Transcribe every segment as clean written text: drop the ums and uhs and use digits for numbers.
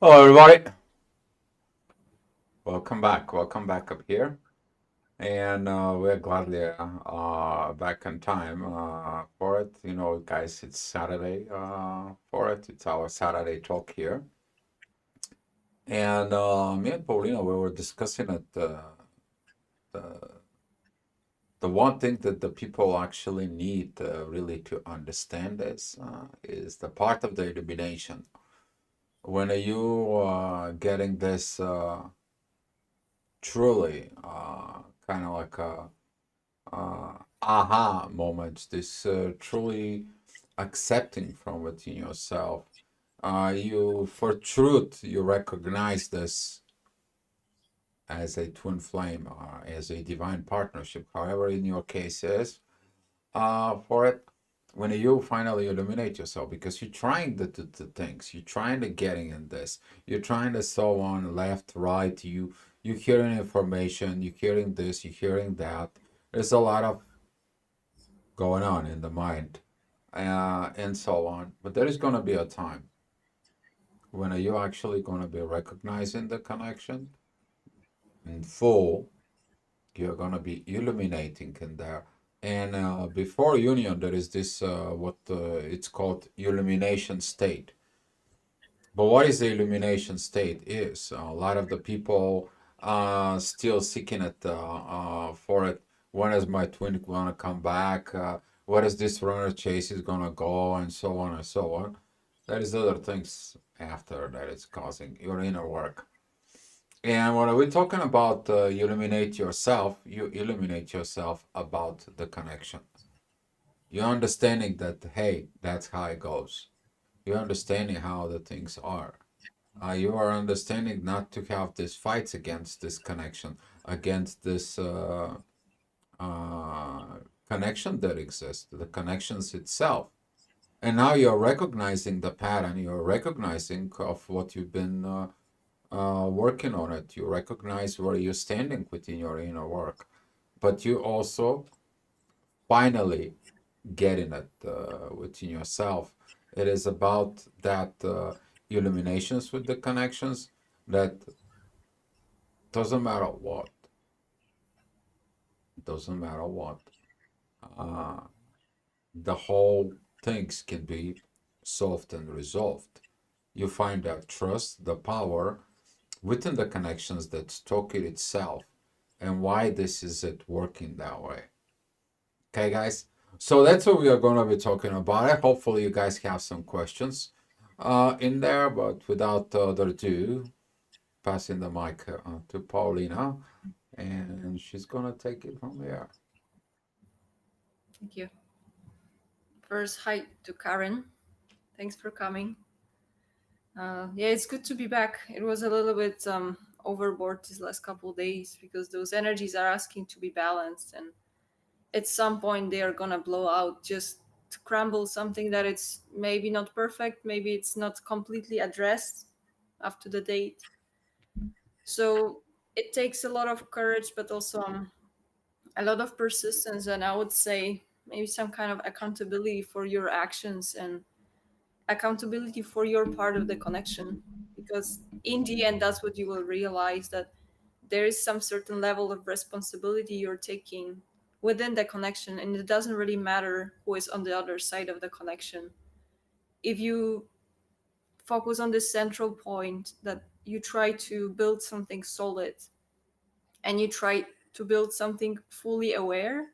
Hello, everybody. Welcome back. Welcome back up here. And we're gladly back on time for it. You know, guys, it's Saturday for it. It's our Saturday talk here. And me and Paulina, we were discussing it. The, the one thing that the people actually need really to understand is the part of the illumination. When are you getting this truly kind of like a aha moments, this truly accepting from within yourself. You, for truth, you recognize this as a twin flame, as a divine partnership, however, in your case is, for it, when you finally illuminate yourself, because you're trying the things, you're trying to getting in this, you're trying to so on left, right, you're hearing information, you're hearing this, you're hearing that. There's a lot of going on in the mind, and so on. But there is going to be a time when you're actually going to be recognizing the connection in full. You're going to be illuminating in there. And before union, there is this what it's called illumination state. But what is the illumination state? Is a lot of the people still seeking it for it. When is my twin gonna come back? What is this runner chase is gonna go, and so on and so on. There is other things after that it's causing your inner work. And when we're talking about you illuminate yourself about the connection. You're understanding that, hey, that's how it goes. You're understanding how the things are. You are understanding not to have these fights against this connection, against this uh, connection that exists, the connections itself. And now you're recognizing the pattern, you're recognizing of what you've been working on it. You recognize where you're standing within your inner work. But you also finally getting it within yourself. It is about that illuminations with the connections that doesn't matter what, doesn't matter what. Uh, the whole things can be solved and resolved. You find that trust, the power within the connections that talk it itself, and why this is it working that way. Okay, guys. So that's what we are going to be talking about. It. Hopefully, you guys have some questions in there. But without further ado, passing the mic to Paulina, and she's going to take it from there. Thank you. First, hi to Karen. Thanks for coming. Yeah, it's good to be back. It was a little bit overboard these last couple of days because those energies are asking to be balanced, and at some point they are gonna blow out just to crumble something that it's maybe not perfect, maybe it's not completely addressed up to the date. So it takes a lot of courage, but also a lot of persistence, and I would say maybe some kind of accountability for your actions and accountability for your part of the connection, because in the end that's what you will realize, that there is some certain level of responsibility you're taking within the connection, and it doesn't really matter who is on the other side of the connection. If you focus on this central point that you try to build something solid and you try to build something fully aware,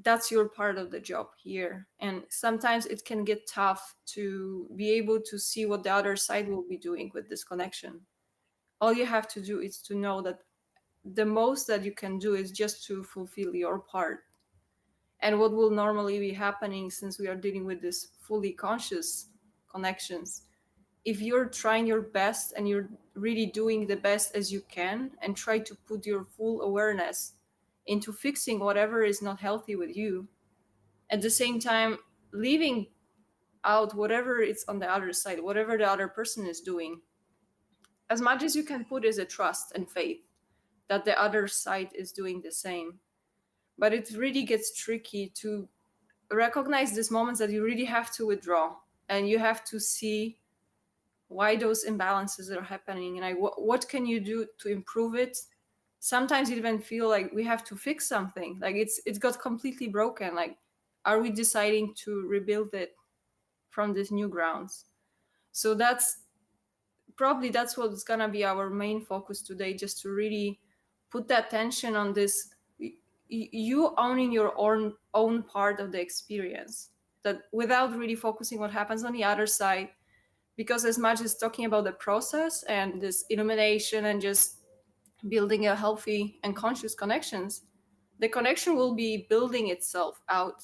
that's your part of the job here. And sometimes it can get tough to be able to see what the other side will be doing with this connection. All you have to do is to know that the most that you can do is just to fulfill your part. And what will normally be happening, since we are dealing with this fully conscious connections, if you're trying your best and you're really doing the best as you can and try to put your full awareness into fixing whatever is not healthy with you, at the same time leaving out whatever it's on the other side, whatever the other person is doing, as much as you can put as a trust and faith that the other side is doing the same. But it really gets tricky to recognize these moments that you really have to withdraw and you have to see why those imbalances are happening, and like what can you do to improve it. Sometimes you even feel like we have to fix something, like it's got completely broken. Like, are we deciding to rebuild it from these new grounds? So that's what's gonna be our main focus today, just to really put the attention on this, you owning your own part of the experience, that without really focusing what happens on the other side. Because as much as talking about the process and this illumination and just building a healthy and conscious connections, the connection will be building itself out,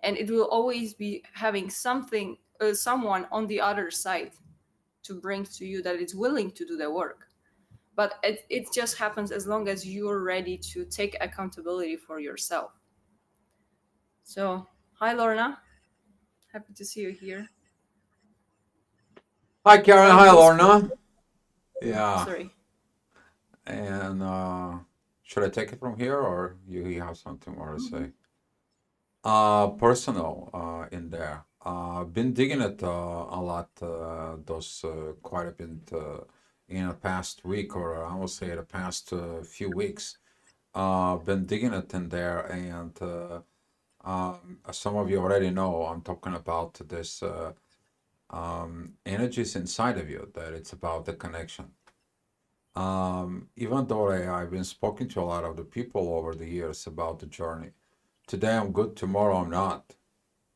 and it will always be having something, someone on the other side to bring to you that is willing to do the work. But it just happens as long as you're ready to take accountability for yourself. So, hi Lorna, happy to see you here. Hi, Karen. How Hi, goes Lorna. Yeah. sorry. And should I take it from here, or you have something more to say? Personal in there. Been digging it a lot. Those quite a bit in the past week, or I will say the past few weeks. Been digging it in there, and as some of you already know, I'm talking about this energies inside of you. That it's about the connection. Even though I've been speaking to a lot of the people over the years about the journey. Today I'm good, tomorrow I'm not.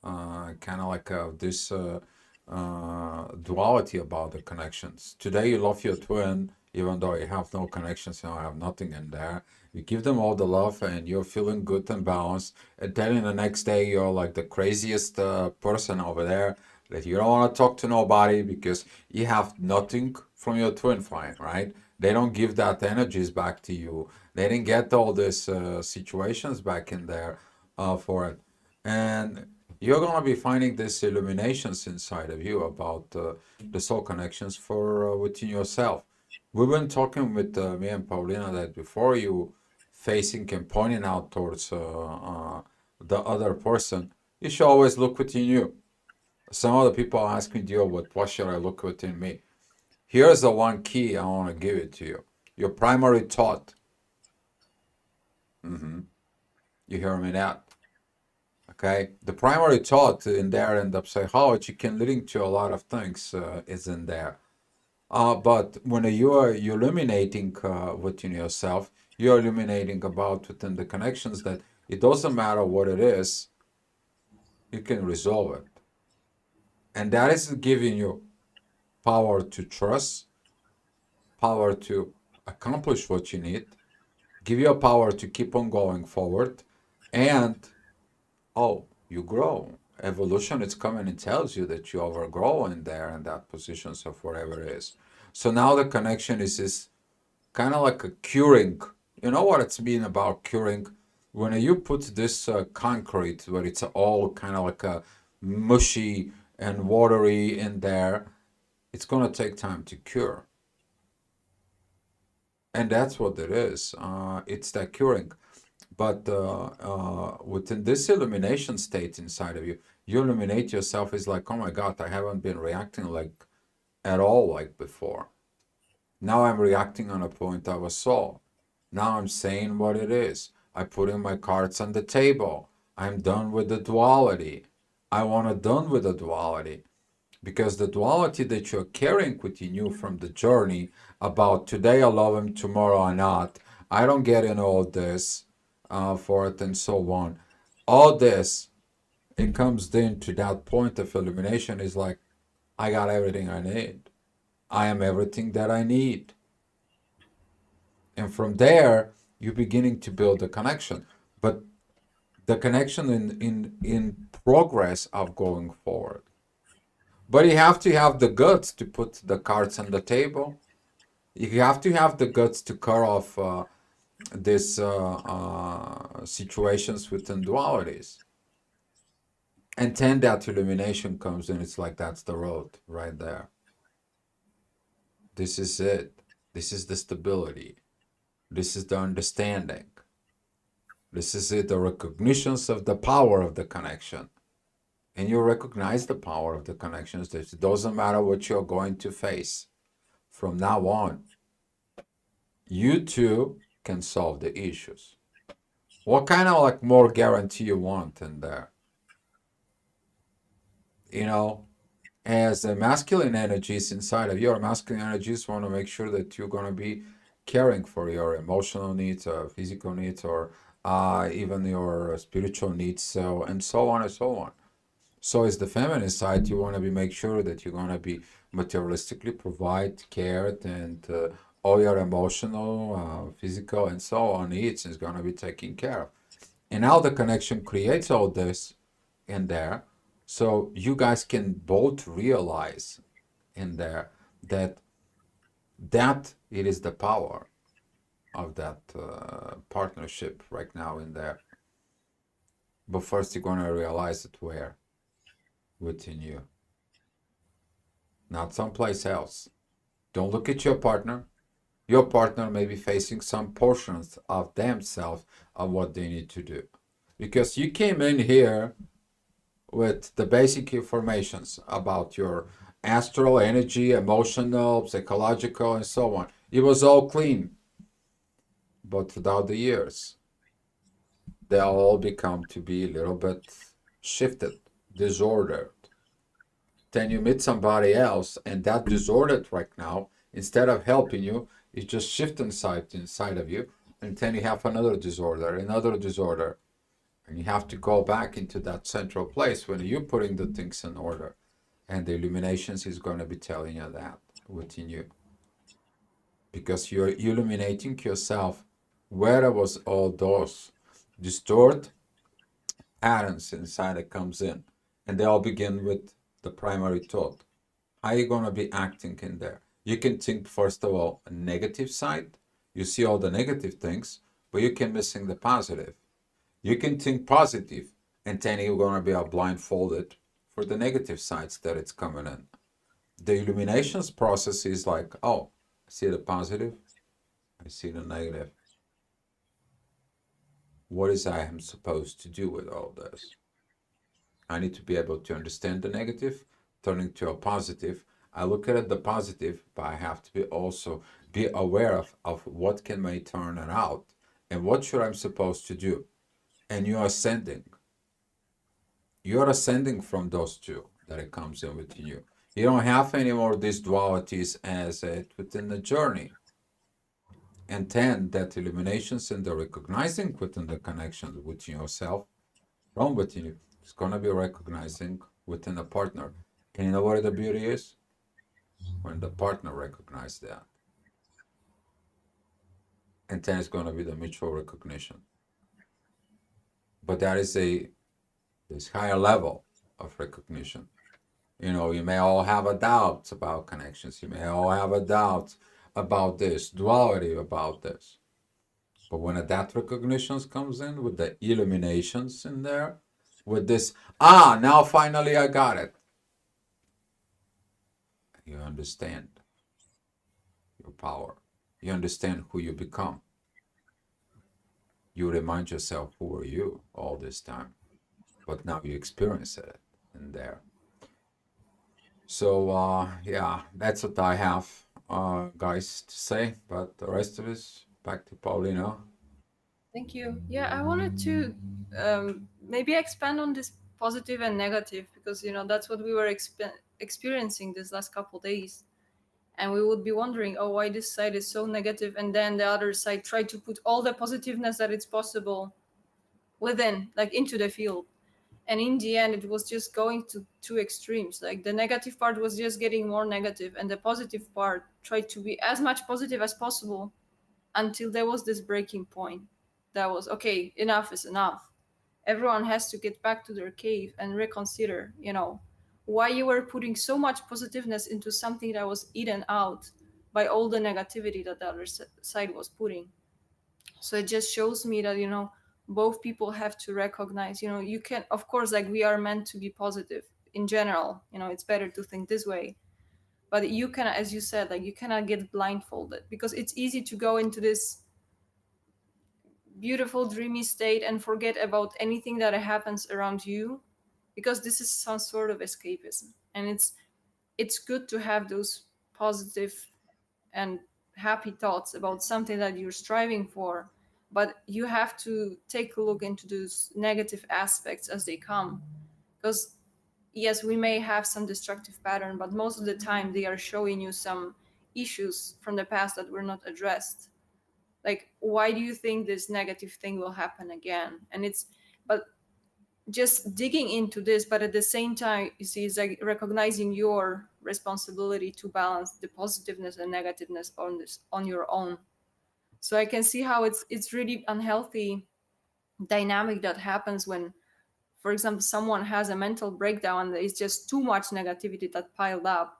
Kind of like this duality about the connections. Today you love your twin, even though you have no connections, you know, have nothing in there. You give them all the love and you're feeling good and balanced. And then in the next day you're like the craziest person over there that you don't want to talk to nobody because you have nothing from your twin flame, right? They don't give that energies back to you. They didn't get all these situations back in there for it. And you're going to be finding these illuminations inside of you about the soul connections for within yourself. We've been talking with me and Paulina that before you facing and pointing out towards the other person, you should always look within you. Some other people ask me, Dio, what should I look within me? Here's the one key I want to give it to you. Your primary thought. Hmm. You hear me that? Okay, the primary thought in there and the psychology can lead to a lot of things is in there. But when you are illuminating within yourself, you're illuminating about within the connections that it doesn't matter what it is, you can resolve it. And that is giving you power to trust, power to accomplish what you need, give you a power to keep on going forward, and oh, you grow. Evolution is coming and tells you that you overgrow in there in that positions of whatever it is. So now the connection is kind of like a curing. You know what it's been about curing? When you put this concrete, where it's all kind of like a mushy and watery in there, it's gonna take time to cure, and that's what it is. It's that curing. But within this illumination state inside of you, you illuminate yourself is like, oh my God, I haven't been reacting like at all like before. Now I'm reacting on a point of a soul. Now I'm saying what it is. I'm putting my cards on the table. I'm done with the duality. I want to done with the duality because the duality that you're carrying within you from the journey about today I love him, tomorrow I not. I don't get in all this for it and so on. All this, it comes then to that point of illumination is like, I got everything I need. I am everything that I need. And from there, you're beginning to build a connection. But the connection in progress of going forward. But you have to have the guts to put the cards on the table. You have to have the guts to cut off these situations within dualities. And then that illumination comes and it's like that's the road right there. This is it. This is the stability. This is the understanding. This is it, the recognitions of the power of the connection. and you recognize the power of the connections, that it doesn't matter what you're going to face from now on, you too can solve the issues. What kind of like more guarantee you want in there? You know, as the masculine energies inside of your masculine energies want to make sure that you're going to be caring for your emotional needs or physical needs or even your spiritual needs, so and so on and so on. So as the feminine side, you want to be make sure that you're going to be materialistically provide care and all your emotional, physical, and so on needs is going to be taken care of. And now the connection creates all this in there, so you guys can both realize in there that it is the power of that partnership right now in there. But first, you're going to realize it where within you, not someplace else. Don't look at your partner. Your partner may be facing some portions of themselves of what they need to do. Because you came in here with the basic informations about your astral energy, emotional, psychological, and so on. It was all clean. But throughout the years, they all become to be a little bit shifted, disordered. Then you meet somebody else, and that disordered right now, instead of helping you, is just shifting inside of you. And then you have another disorder. And you have to go back into that central place when you're putting the things in order. And the illuminations is going to be telling you that within you. Because you're illuminating yourself where was all those distort atoms inside that comes in. And they all begin with the primary thought. How are you going to be acting in there? You can think, first of all, a negative side. You see all the negative things, but you can missing the positive. You can think positive, and then you're going to be blindfolded for the negative sides that it's coming in. The illuminations process is like, oh, I see the positive, I see the negative. What is I am supposed to do with all this? I need to be able to understand the negative, turning to a positive. I look at it, the positive, but I have to be also be aware of what can may turn it out and what should I'm supposed to do. And you're ascending. You're ascending from those two that it comes in within you. You don't have any more these dualities as it within the journey. And then that illuminations and the recognizing within the connection within yourself from within you is gonna be recognizing within a partner. And you know what the beauty is? When the partner recognizes that. And then it's gonna be the mutual recognition. But that is a this higher level of recognition. You know, you may all have a doubt about connections. You may all have a doubt about this, duality about this. But when that recognition comes in with the illuminations in there, with this, now finally I got it. You understand your power. You understand who you become. You remind yourself who are you all this time. But now you experience it in there. So yeah, that's what I have, guys, to say. But the rest of us, back to Paulina. Thank you. Yeah, I wanted to maybe expand on this positive and negative because that's what we were experiencing this last couple days, and we would be wondering, oh, why this side is so negative, and then the other side tried to put all the positiveness that it's possible within, like into the field. And in the end, it was just going to two extremes. Like the negative part was just getting more negative, and the positive part tried to be as much positive as possible until there was this breaking point. That was okay, enough is enough. Everyone has to get back to their cave and reconsider, why you were putting so much positiveness into something that was eaten out by all the negativity that the other side was putting. So it just shows me that both people have to recognize, you can, of course, like we are meant to be positive in general, it's better to think this way, but you can, as you said, like you cannot get blindfolded because it's easy to go into this beautiful dreamy state and forget about anything that happens around you because this is some sort of escapism, and it's good to have those positive and happy thoughts about something that you're striving for, but you have to take a look into those negative aspects as they come, because yes, we may have some destructive pattern, but most of the time they are showing you some issues from the past that were not addressed. Like, why do you think this negative thing will happen again? And it's, but just digging into this, but at the same time, you see, it's like recognizing your responsibility to balance the positiveness and negativeness on this on your own. So I can see how it's really unhealthy dynamic that happens when, for example, someone has a mental breakdown and there's just too much negativity that piled up,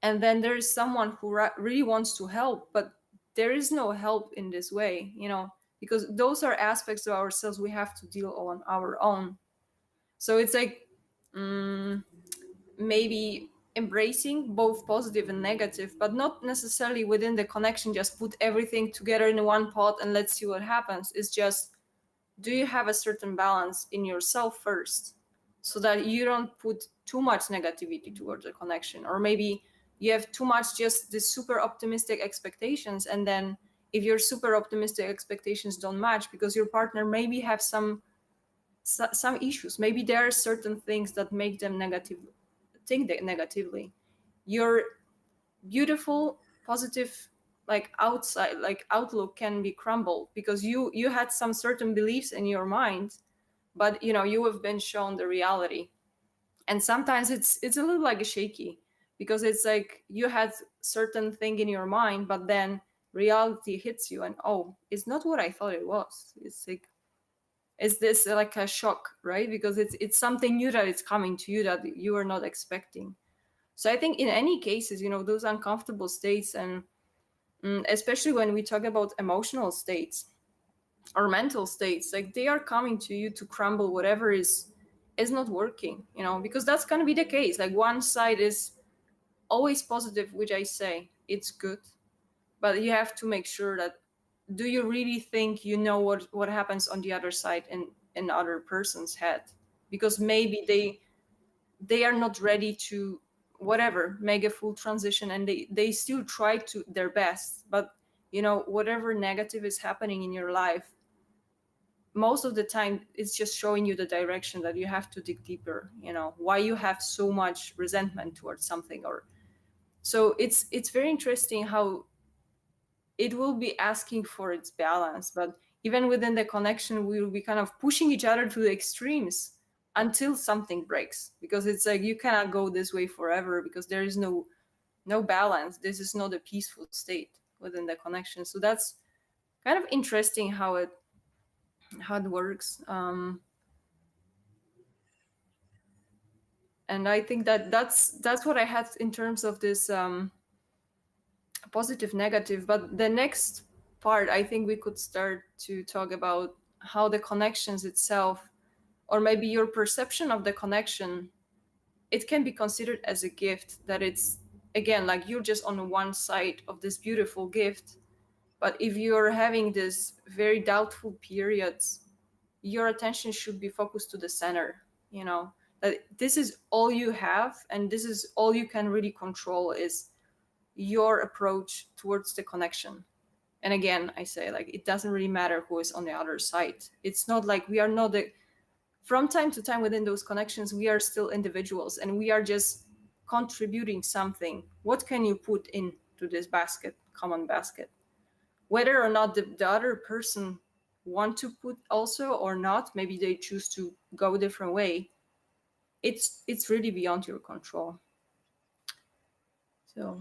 and then there is someone who really wants to help, but there is no help in this way, because those are aspects of ourselves we have to deal on our own. So it's like, mm, maybe embracing both positive and negative, but not necessarily within the connection just put everything together in one pot and let's see what happens. It's just, do you have a certain balance in yourself first, so that you don't put too much negativity towards a connection, or maybe you have too much just the super optimistic expectations, and then if your super optimistic expectations don't match because your partner maybe have some issues, maybe there are certain things that make them negative, think that negatively, your beautiful positive like outside like outlook can be crumbled because you had some certain beliefs in your mind, but you have been shown the reality. And sometimes it's a little like a shaky, because it's like you had certain thing in your mind, but then reality hits you and, oh, it's not what I thought it was. It's like, is this like a shock, right? Because it's something new that is coming to you that you are not expecting. So I think in any cases, those uncomfortable states, and especially when we talk about emotional states or mental states, like they are coming to you to crumble whatever is not working, because that's going to be the case. Like one side is always positive, which I say it's good, but you have to make sure that, do you really think you know what happens on the other side in other person's head? Because maybe they are not ready to whatever make a full transition, and they still try to their best, but whatever negative is happening in your life, most of the time it's just showing you the direction that you have to dig deeper, why you have so much resentment towards something. Or so it's very interesting how it will be asking for its balance, but even within the connection we will be kind of pushing each other to the extremes until something breaks, because it's like you cannot go this way forever, because there is no balance. This is not a peaceful state within the connection. So that's kind of interesting how it works. And I think that's what I had in terms of this positive negative. But the next part, I think we could start to talk about how the connections itself, or maybe your perception of the connection, it can be considered as a gift, that it's, again, like you're just on one side of this beautiful gift. But if you're having this very doubtful periods, your attention should be focused to the center, that this is all you have, and this is all you can really control, is your approach towards the connection. And again, I say, like, it doesn't really matter who is on the other side. It's not like we are not the, from time to time within those connections, we are still individuals and we are just contributing something. What can you put into this basket, common basket? Whether or not the other person want to put also or not, maybe they choose to go a different way, it's really beyond your control. So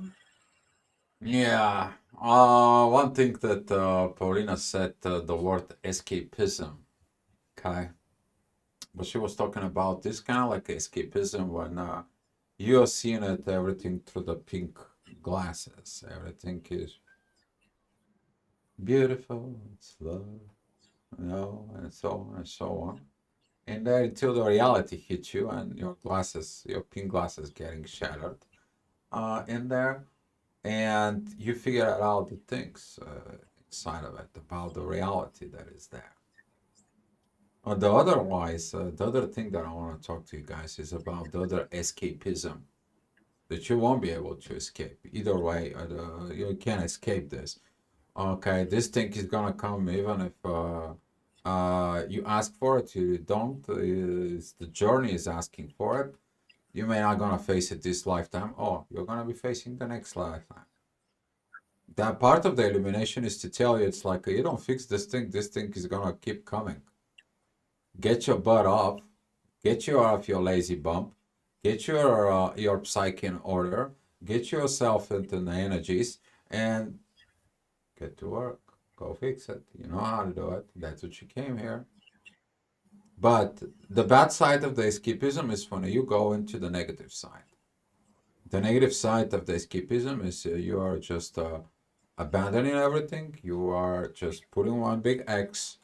Yeah. One thing that Paulina said, the word escapism. Okay. But she was talking about this kind of like escapism when you're seeing it everything through the pink glasses. Everything is beautiful, it's love, and so on and so on. And then until the reality hits you and your glasses, your pink glasses getting shattered in there, and you figure out the things inside of it about the reality that is there. The other thing that I want to talk to you guys is about the other escapism that you won't be able to escape. Either way, you can't escape this. Okay, this thing is gonna come even if you ask for it, you don't. The journey is asking for it. You may not gonna face it this lifetime. Oh, you're gonna be facing the next lifetime. That part of the illumination is to tell you it's like you don't fix this thing is gonna keep coming. Get your butt off, get you off your lazy bump, get your psyche in order, get yourself into the energies, and get to work. Go fix it. You know how to do it. That's what you came here. But the bad side of the escapism is when you go into the negative side. The negative side of the escapism is you are just abandoning everything. You are just putting one big X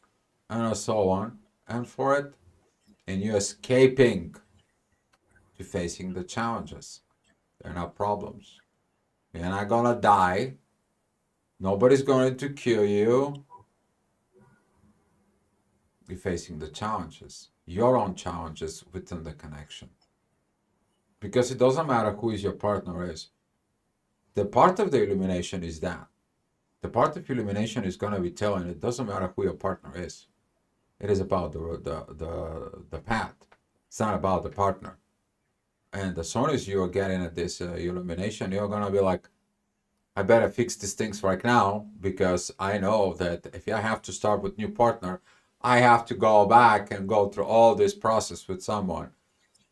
and so on and for it, and you're escaping to facing the challenges. They're not problems. You're not gonna die. Nobody's going to kill you. You're facing the challenges, your own challenges within the connection. Because it doesn't matter who is your partner is. The part of the illumination is that. The part of illumination is going to be telling it doesn't matter who your partner is. It is about the path. It's not about the partner. And as soon as you're getting at this illumination, you're going to be like, I better fix these things right now because I know that if I have to start with new partner, I have to go back and go through all this process with someone.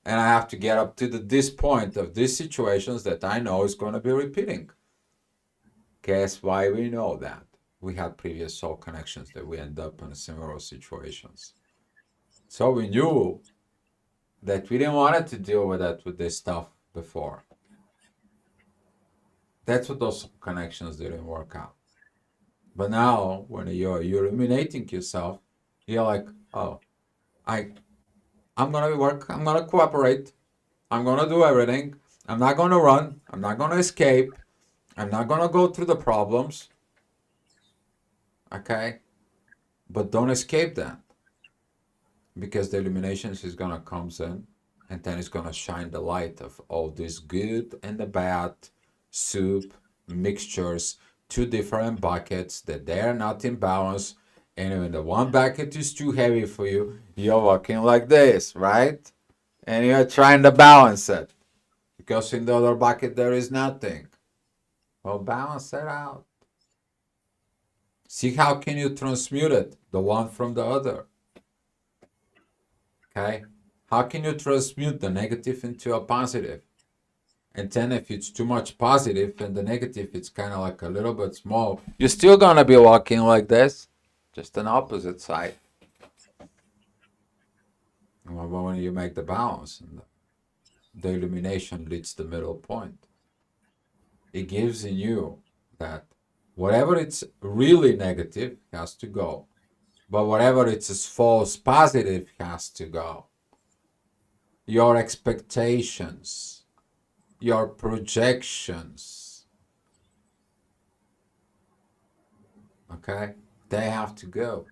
And I have to get up to this point of these situations that I know is going to be repeating. Guess why we know that? We had previous soul connections that we end up in similar situations. So we knew that we didn't want to deal with that with this stuff before. That's what those connections didn't work out. But now when you're illuminating yourself, you're like, oh, I'm gonna work, I'm gonna cooperate, I'm gonna do everything. I'm not gonna run, I'm not gonna escape, I'm not gonna go through the problems. Okay? But don't escape that. Because the illumination is gonna comes in and then it's gonna shine the light of all this good and the bad soup mixtures, two different buckets that they're not in balance. And when the one bucket is too heavy for you, you're walking like this, right? And you're trying to balance it. Because in the other bucket there is nothing. Well, balance it out. See how can you transmute it, the one from the other. Okay? How can you transmute the negative into a positive? And then if it's too much positive and the negative it's kind of like a little bit small, you're still gonna be walking like this, just an opposite side. Well, when you make the balance and the illumination leads the middle point, it gives in you that whatever it's really negative has to go, but whatever it's false positive has to go. Your expectations, your projections, okay, they have to go.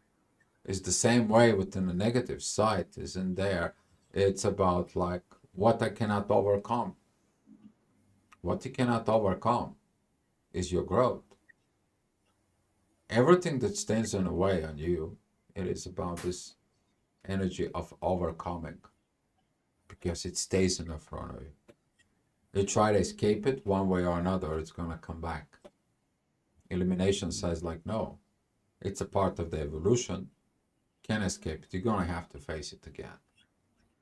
It's the same way within the negative side, isn't there? It's about like what I cannot overcome. What you cannot overcome is your growth. Everything that stands in the way on you, it is about this energy of overcoming because it stays in the front of you. You try to escape it one way or another, it's gonna come back. Illumination says like, no, it's a part of the evolution. Can't escape it. You're gonna have to face it again.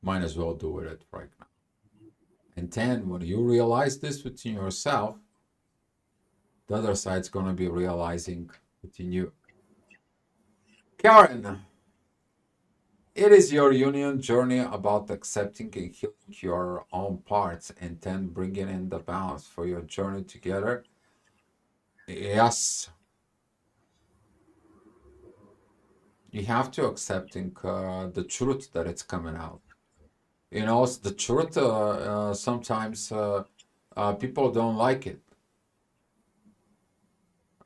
Might as well do with it right now. And then when you realize this within yourself, the other side's gonna be realizing within you. Karen, it is your union journey about accepting and healing your own parts and then bringing in the balance for your journey together. Yes, you have to accepting the truth that it's coming out. You know, the truth sometimes people don't like it.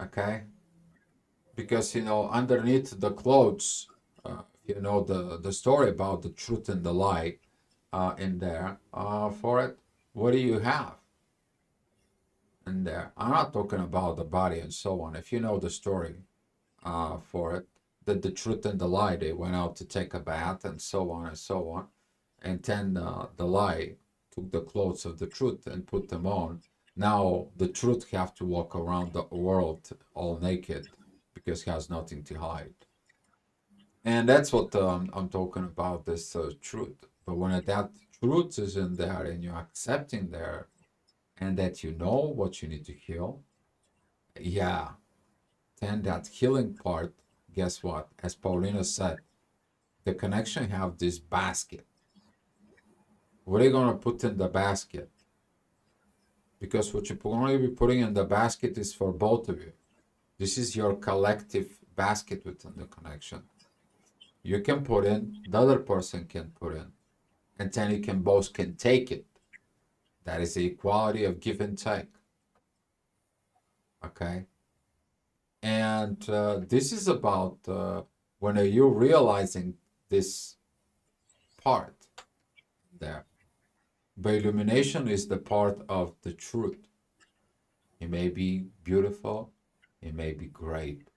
Okay, because you know underneath the clothes, If you know the story about the truth and the lie in there for it, what do you have in there? I'm not talking about the body and so on. If you know the story for it, that the truth and the lie, they went out to take a bath and so on and so on. And then the lie took the clothes of the truth and put them on. Now the truth have to walk around the world all naked because he has nothing to hide. And that's what I'm talking about, this truth. But when that truth is in there and you're accepting there and that you know what you need to heal, yeah, then that healing part, guess what? As Paulina said, the connection have this basket. What are you going to put in the basket? Because what you're going to be putting in the basket is for both of you. This is your collective basket within the connection. You can put in, the other person can put in, and then you can both can take it. That is the equality of give and take. Okay, and this is about when you're realizing this part there. But illumination is the part of the truth. It may be beautiful, it may be great,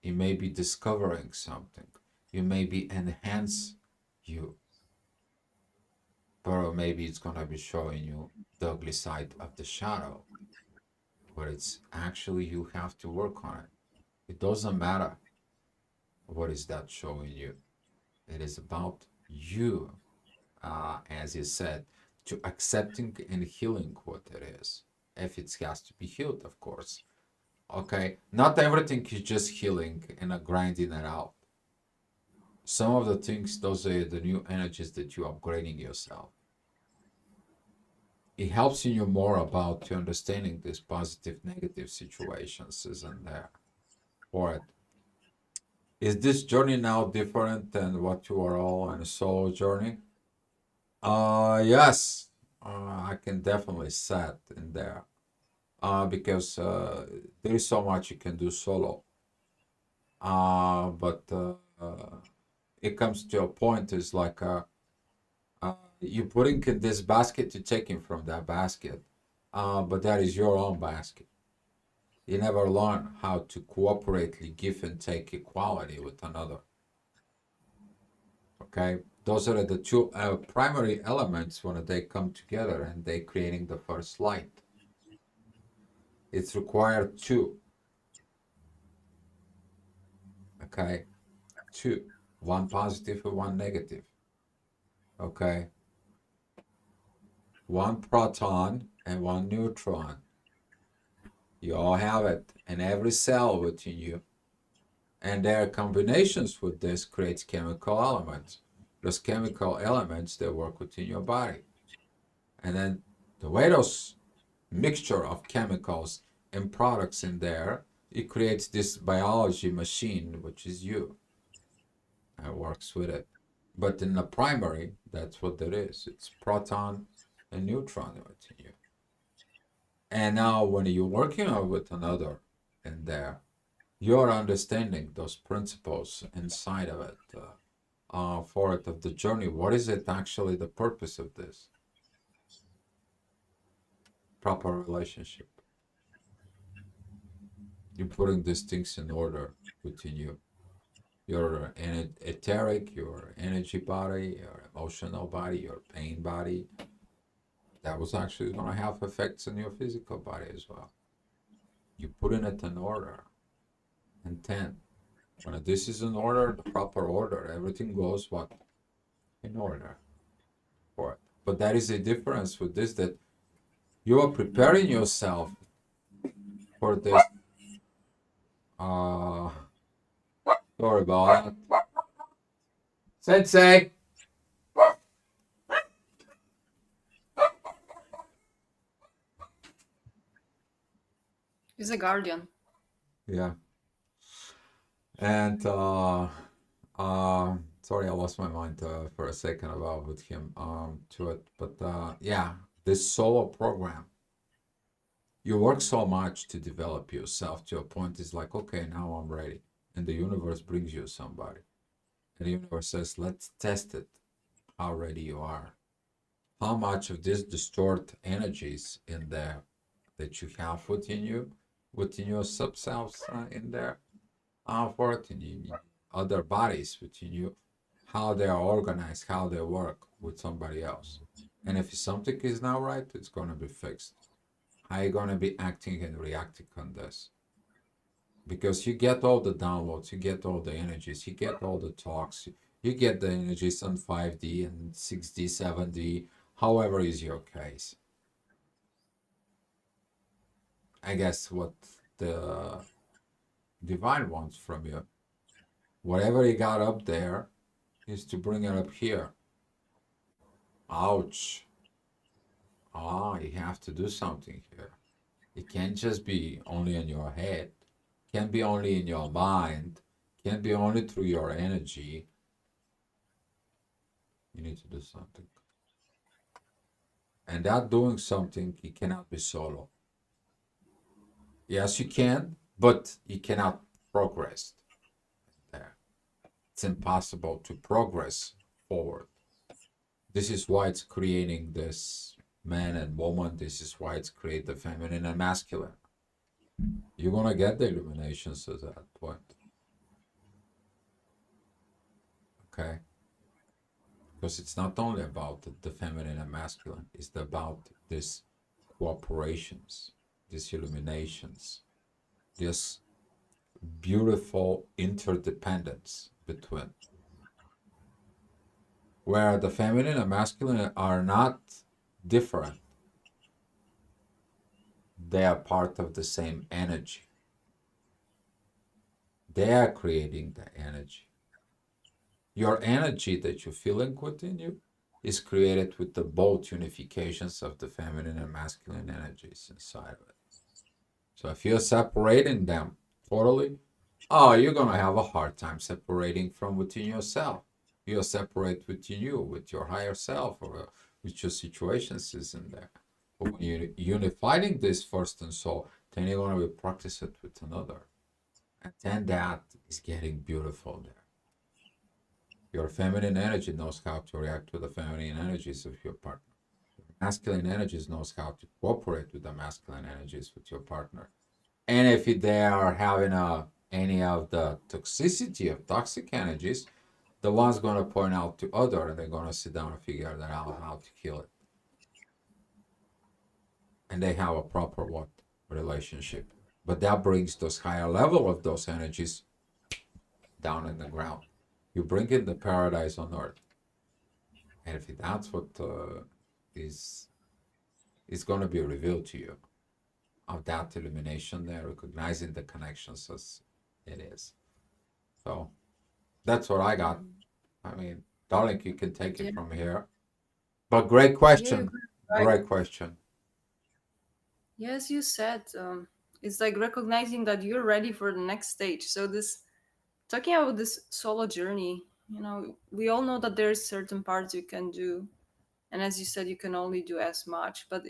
it may be discovering something, you may be enhance you, but maybe it's gonna be showing you the ugly side of the shadow, but it's actually you have to work on it. It doesn't matter what is that showing you. It is about you, as you said, to accepting and healing what it is. If it has to be healed, of course. Okay, not everything is just healing and grinding it out. Some of the things, those are the new energies that you're upgrading yourself. It helps you more about to understanding these positive, negative situations isn't there for it. Is this journey now different than what you are all on a solo journey? Yes, I can definitely set in there. Because there is so much you can do solo. But it comes to a point is like you putting in this basket, you're taking from that basket, but that is your own basket. You never learn how to cooperatively give and take equality with another. Okay, those are the two primary elements when they come together and they creating the first light. It's required two. Okay, two, one positive and one negative. Okay, one proton and one neutron. You all have it in every cell within you. And their combinations with this creates chemical elements. Those chemical elements that work within your body. And then the way those mixture of chemicals and products in there, it creates this biology machine, which is you, and works with it. But in the primary, that's what it is. It's proton and neutron within you. And now when you're working with another in there, you're understanding those principles inside of it for it of the journey. What is it actually the purpose of this? Proper relationship. You're putting these things in order within you. Your etheric, your energy body, your emotional body, your pain body. That was actually going to have effects on your physical body as well. You putting it in order. And then, when this is in order, the proper order, everything goes what? In order for it. But that is a difference with this that you are preparing yourself for this. Uh, Sorry about that. Sensei! He's a guardian. Yeah. And sorry, I lost my mind for a second about with him to it. But yeah, this solo program, you work so much to develop yourself to a point. It's like, okay, now I'm ready, and the universe brings you somebody, And the universe says, let's test it, how ready you are. How much of this distort energies in there that you have within your sub-selves in there, working in other bodies within you, how they are organized, how they work with somebody else. And if something is not right, it's going to be fixed. How are you going to be acting and reacting on this? Because you get all the downloads, you get all the energies, you get all the talks, you get the energies on 5D and 6D, 7D, however is your case. I guess what the divine wants from you, whatever you got up there, is to bring it up here. Ouch. Ah, you have to do something here. It can't just be only in your head, can't be only in your mind, can't be only through your energy. You need to do something. And that doing something, it cannot be solo. Yes, you can, but you cannot progress there. It's impossible to progress forward. This is why it's creating this man and woman. This is why it's created the feminine and masculine. You're gonna get the illuminations at that point, okay? Because it's not only about the feminine and masculine, it's about these cooperations, these illuminations, this beautiful interdependence between, where the feminine and masculine are not different, they are part of the same energy. They are creating the energy. Your energy that you're feeling within you is created with the both unifications of the feminine and masculine energies inside of it. So if you're separating them totally, oh, you're gonna have a hard time separating from within yourself. You'll separate within you, with your higher self, or with your situations is in there. But when you're unifying this first and soul, then you're gonna be practice it with another. And then that is getting beautiful there. Your feminine energy knows how to react to the feminine energies of your partner. Masculine energies knows how to cooperate with the masculine energies with your partner. And if they are having any of the toxicity of toxic energies, the one's going to point out to other, and they're going to sit down and figure that out how to kill it. And they have a proper what relationship. But that brings those higher level of those energies down in the ground. You bring in the paradise on earth. And if that's what is is going to be revealed to you of that illumination there, recognizing the connections as it is. So that's what I got. I mean, darling, you can take it Yeah, from here. But great yeah, you question. got it right. Great question. Yes, you said it's like recognizing that you're ready for the next stage. So this talking about this solo journey, we all know that there's certain parts you can do, and as you said, you can only do as much. But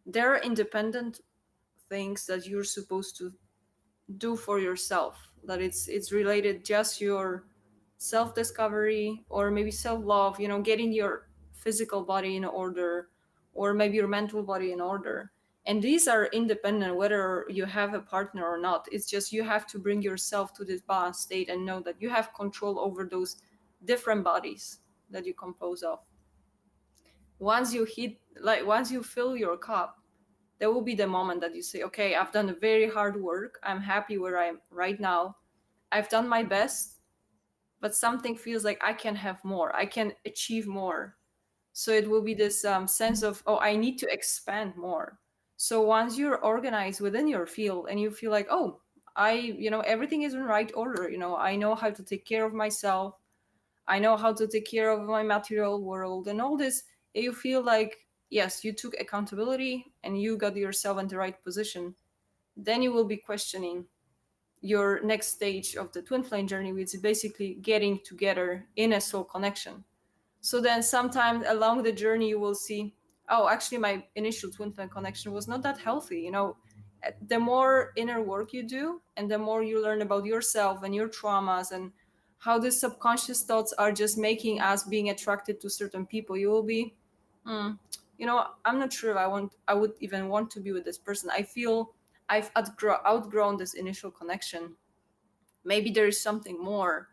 there are independent things that you're supposed to do for yourself. That it's related just your self discovery or maybe self love. Getting your physical body in order, or maybe your mental body in order. And these are independent whether you have a partner or not. It's just you have to bring yourself to this balanced state and know that you have control over those different bodies that you compose of. Once you fill your cup, there will be the moment that you say, okay, I've done a very hard work, I'm happy where I am right now, I've done my best, but something feels like I can have more, I can achieve more. So it will be this sense of, oh, I need to expand more. So once you're organized within your field and you feel like, oh, everything is in right order, I know how to take care of myself, I know how to take care of my material world and all this, you feel like, yes, you took accountability and you got yourself in the right position. Then you will be questioning your next stage of the twin flame journey, which is basically getting together in a soul connection. So then sometime along the journey you will see, oh, actually my initial twin flame connection was not that healthy. The more inner work you do and the more you learn about yourself and your traumas and how the subconscious thoughts are just making us being attracted to certain people. You will be, "Hmm, I'm not sure if I would even want to be with this person. I feel I've outgrown this initial connection. Maybe there is something more,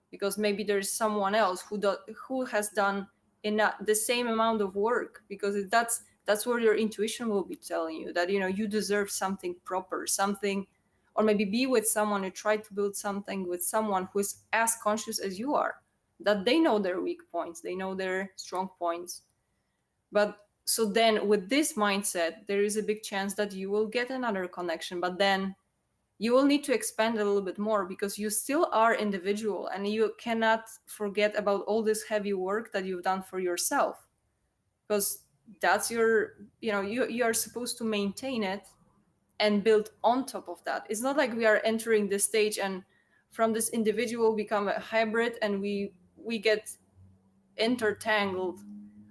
because maybe there is someone else who has done the same amount of work, because that's where your intuition will be telling you that you deserve something proper, something, or maybe be with someone, you try to build something with someone who is as conscious as you are, that they know their weak points, they know their strong points. But so then with this mindset, there is a big chance that you will get another connection, but then you will need to expand a little bit more, because you still are individual and you cannot forget about all this heavy work that you've done for yourself, because that's your, you are supposed to maintain it and build on top of that. It's not like we are entering this stage and from this individual become a hybrid and we get intertangled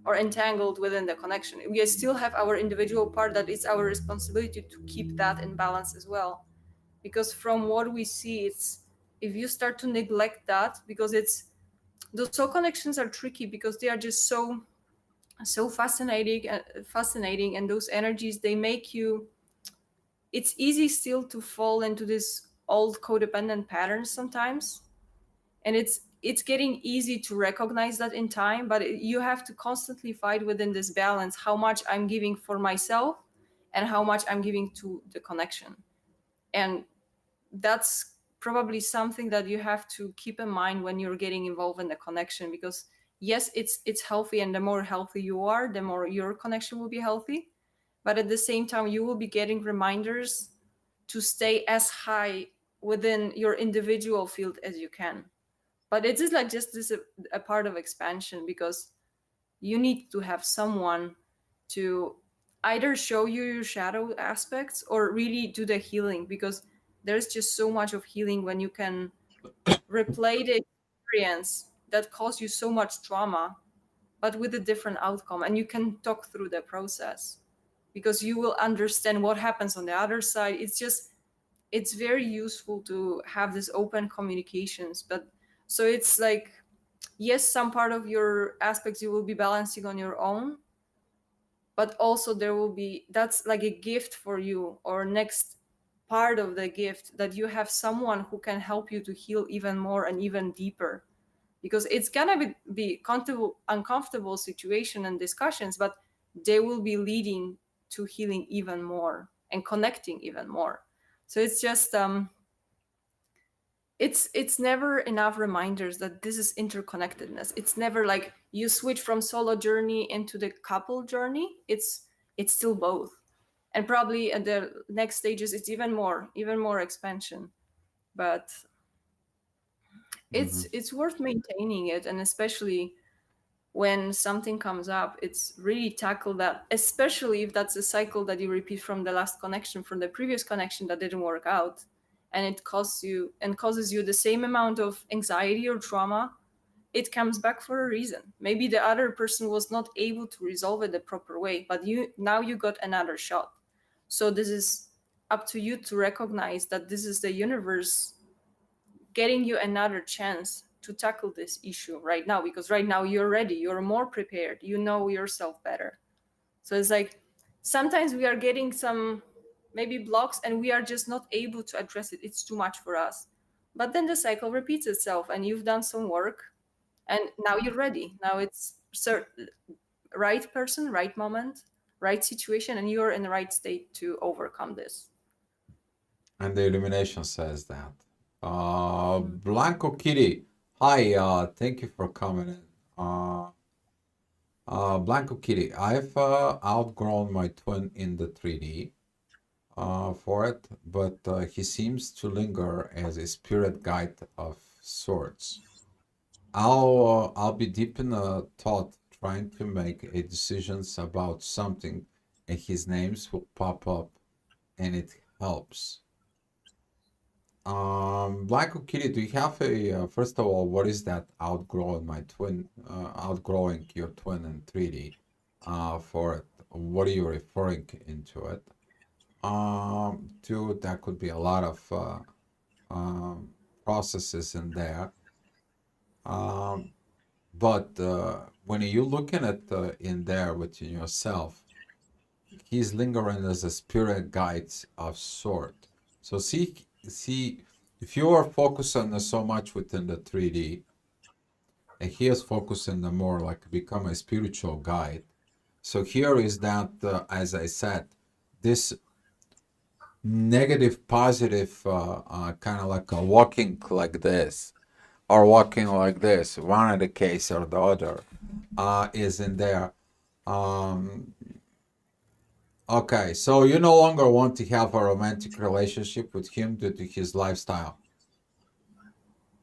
or entangled within the connection. We still have our individual part that it's our responsibility to keep that in balance as well, because from what we see, it's, if you start to neglect that, because it's, those soul connections are tricky because they are just so fascinating, and those energies, they make you, it's easy still to fall into this old codependent patterns sometimes, and it's getting easy to recognize that in time, but you have to constantly fight within this balance, how much I'm giving for myself and how much I'm giving to the connection. And that's probably something that you have to keep in mind when you're getting involved in the connection, because yes, it's healthy, and the more healthy you are, the more your connection will be healthy, but at the same time you will be getting reminders to stay as high within your individual field as you can. But it is like just this a part of expansion, because you need to have someone to either show you your shadow aspects or really do the healing, because there's just so much of healing when you can replay the experience that caused you so much trauma, but with a different outcome, and you can talk through the process, because you will understand what happens on the other side. It's just, it's very useful to have this open communications. But so it's like, yes, some part of your aspects you will be balancing on your own, but also there will be, that's like a gift for you, or next part of the gift, that you have someone who can help you to heal even more and even deeper, because it's gonna be uncomfortable situation and discussions, but they will be leading to healing even more and connecting even more. So it's just it's never enough reminders that this is interconnectedness. It's never like you switch from solo journey into the couple journey. It's still both, and probably at the next stages it's even more expansion. But Hmm. it's worth maintaining it, and especially when something comes up, it's really tackle that, especially if that's a cycle that you repeat from the last connection, from the previous connection that didn't work out, and it causes you the same amount of anxiety or trauma. It comes back for a reason. Maybe the other person was not able to resolve it the proper way, but you got another shot. So this is up to you to recognize that this is the universe getting you another chance to tackle this issue right now, because right now you're ready, you're more prepared, you know yourself better. So it's like sometimes we are getting some maybe blocks and we are just not able to address it, it's too much for us. But then the cycle repeats itself and you've done some work, and now you're ready. Now it's right person, right moment, right situation, and you're in the right state to overcome this. And the illumination says that. Mm. Blanco Kitty, hi. Thank you for coming in. Blanco Kitty, I've outgrown my twin in the 3D for it, but he seems to linger as a spirit guide of sorts. I'll be deep in a thought trying to make a decisions about something, and his names will pop up, and it helps. Black Kitty, do you have a first of all, what is that outgrowing your twin in 3D? For it, what are you referring into it? Two, that could be a lot of um, processes in there. Um, but when you're looking at in there within yourself, he's lingering as a spirit guide of sort. So see, if you are focusing on so much within the 3D, and he is focusing on more like become a spiritual guide. So here is that, as I said, this negative, positive, kind of like a walking like this, or walking like this, one of the case or the other, is in there. Um, okay, so you no longer want to have a romantic relationship with him due to his lifestyle.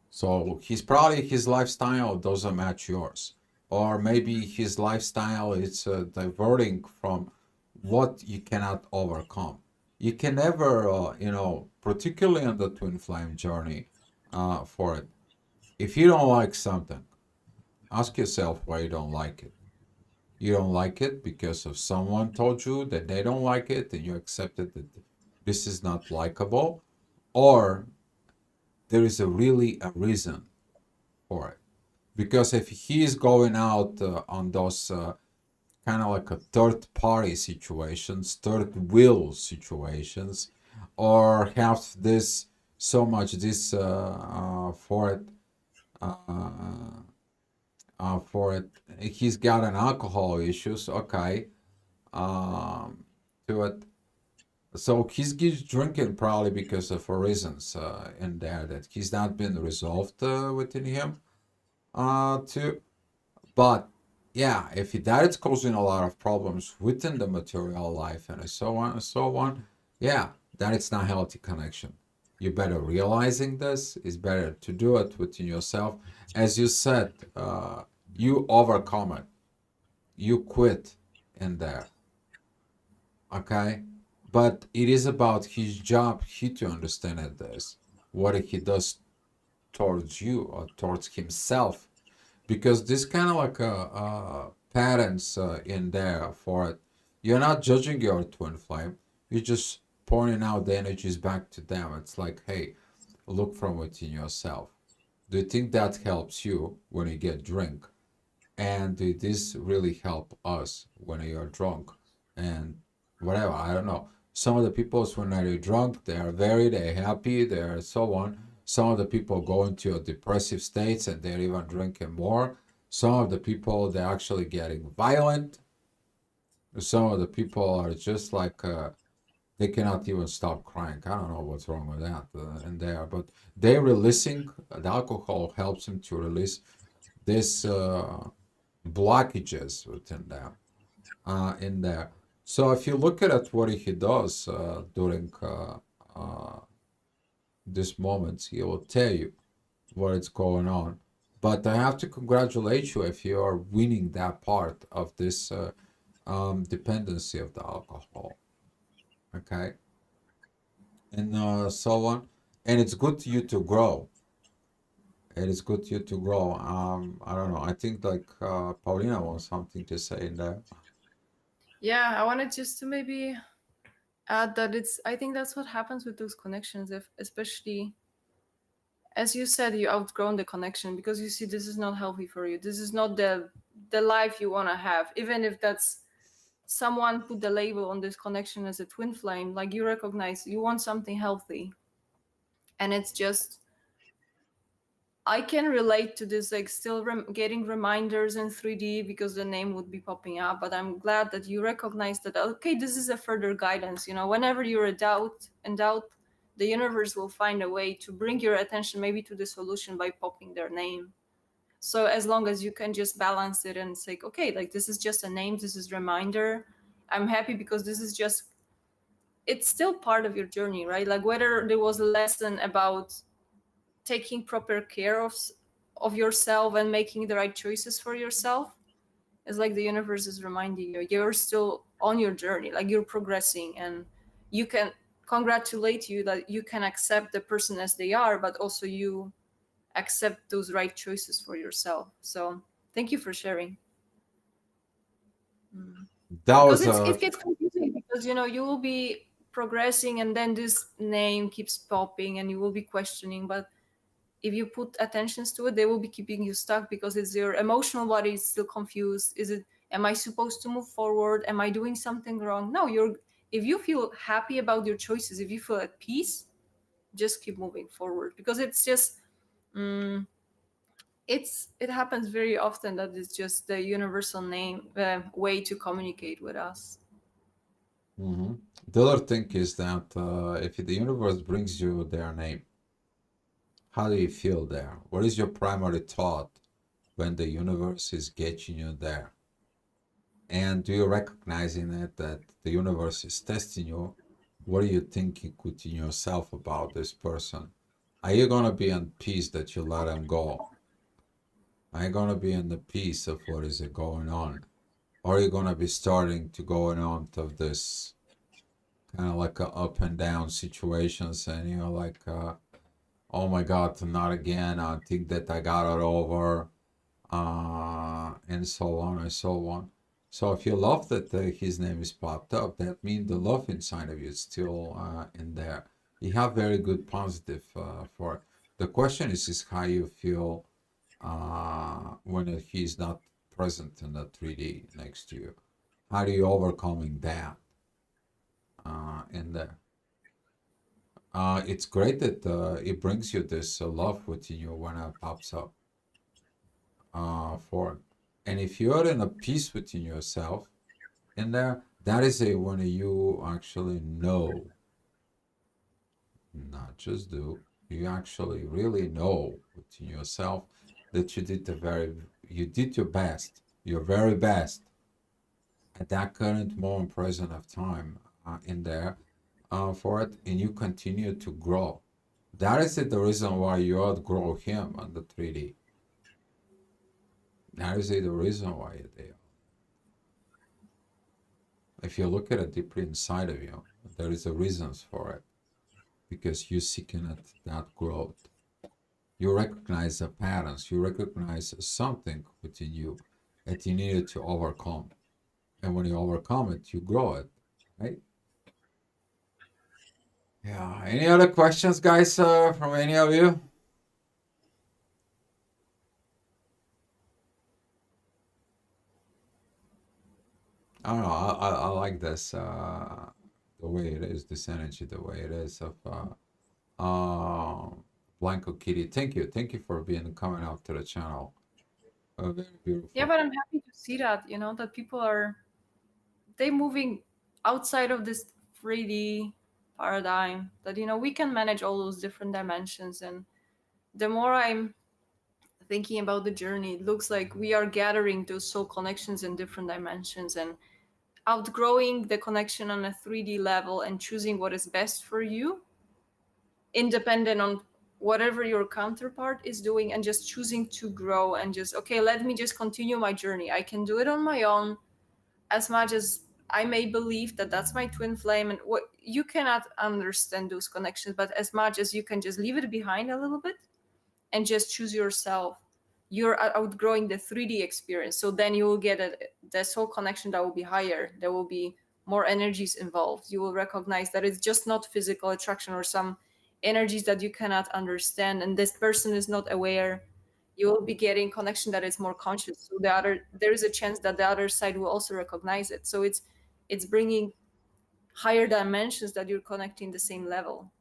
So he's probably his lifestyle doesn't match yours, or maybe his lifestyle is diverting from what you cannot overcome. You can never, particularly on the twin flame journey, for it. If you don't like something, ask yourself why you don't like it. You don't like it because of someone told you that they don't like it, and you accepted that this is not likable, or there is a really a reason for it. Because if he's going out on those kind of like a third party situations, third wheel situations, or have this so much this for it, uh, for it, he's got an alcohol issues. Okay, um, to it. So he's drinking probably because of reasons in there that he's not been resolved within him. To But yeah, if that is causing a lot of problems within the material life and so on and so on, yeah, that it's not healthy connection. You better realizing this. It's better to do it within yourself. As you said, you overcome it. You quit in there, okay? But it is about his job, he to understand it this, what he does towards you or towards himself, because this kind of like patterns in there for it. You're not judging your twin flame. You're just pointing out the energies back to them. It's like, hey, look from within yourself. Do you think that helps you when you get drunk? And did this really help us when you're drunk? And whatever, I don't know. Some of the people when they're drunk, they're happy, they're so on. Some of the people go into a depressive states and they're even drinking more. Some of the people they're actually getting violent. Some of the people are just like they cannot even stop crying. I don't know what's wrong with that in there, but they're releasing the alcohol helps them to release this blockages within them in there. So if you look at it, what he does during this moment, he will tell you what is going on. But I have to congratulate you if you are winning that part of this dependency of the alcohol. Okay, and so on. And it's good to you to grow. It is good to you to grow. I don't know. I think like Paulina wants something to say in there. Yeah, I wanted just to maybe add that it's, I think that's what happens with those connections, if especially as you said, you outgrown the connection because you see this is not healthy for you. This is not the life you want to have, even if that's someone put the label on this connection as a twin flame. Like, you recognize you want something healthy, and it's just, I can relate to this, like still getting reminders in 3D because the name would be popping up. But I'm glad that you recognize that, okay, this is a further guidance. Whenever you're in doubt, the universe will find a way to bring your attention maybe to the solution by popping their name. So as long as you can just balance it and say, okay, like, this is just a name, this is reminder. I'm happy because this is just, it's still part of your journey, right? Like, whether there was a lesson about taking proper care of yourself and making the right choices for yourself, it's like the universe is reminding you you're still on your journey, like, you're progressing, and you can congratulate you that you can accept the person as they are, but also you accept those right choices for yourself. So thank you for sharing. That Because was it gets confusing, because you will be progressing and then this name keeps popping and you will be questioning, but if you put attentions to it, they will be keeping you stuck because it's your emotional body is still confused. Is it, am I supposed to move forward? Am I doing something wrong? No, you're, if you feel happy about your choices, if you feel at peace, just keep moving forward, because it's just mm, it happens very often that it's just the universal name way to communicate with us. Hmm. The other thing is that if the universe brings you their name, how do you feel there? What is your primary thought when the universe is getting you there? And do you recognize in it that the universe is testing you? What are you thinking within yourself about this person? Are you gonna be in peace that you let him go? Are you gonna be in the peace of what is it going on? Or are you gonna be starting to going on to this kind of like a up and down situations, and you're like, oh my God, not again. I think that I got it over, and so on and so on. So if you love that his name is popped up, that means the love inside of you is still in there. You have very good positive for it. The question is how you feel when he's not present in the 3D next to you. How do you overcoming that in there? It's great that it brings you this love within you when it pops up for it. And if you're in a peace within yourself in there, that is a when you actually know, not just do, you actually really know within yourself that you did your best, your very best at that current moment present of time in there for it, and you continue to grow. That is the reason why you outgrow him on the 3D. That is the reason why you're there. If you look at it deeply inside of you, there is a reasons for it because you're seeking it, that growth. You recognize the patterns. You recognize something within you that you needed to overcome, and when you overcome it, you grow it, right? Yeah. Any other questions, guys, from any of you? I don't know. I like this, the way it is, this energy, the way it is of Blanco Kitty. Thank you for being coming up to the channel. Very Yeah, beautiful. but I'm happy to see that, you know, that people are, they moving outside of this 3D paradigm, that, you know, we can manage all those different dimensions. And the more I'm thinking about the journey, it looks like we are gathering those soul connections in different dimensions and outgrowing the connection on a 3D level and choosing what is best for you, independent on whatever your counterpart is doing, and just choosing to grow and just, okay, let me just continue my journey. I can do it on my own. As much as I may believe that that's my twin flame, and what you cannot understand those connections, but as much as you can just leave it behind a little bit and just choose yourself, you're outgrowing the 3D experience. So then you will get the soul connection that will be higher. There will be more energies involved. You will recognize that it's just not physical attraction or some energies that you cannot understand, and this person is not aware. You will be getting connection that is more conscious. So there is a chance that the other side will also recognize it. So it's bringing higher dimensions that you're connecting the same level.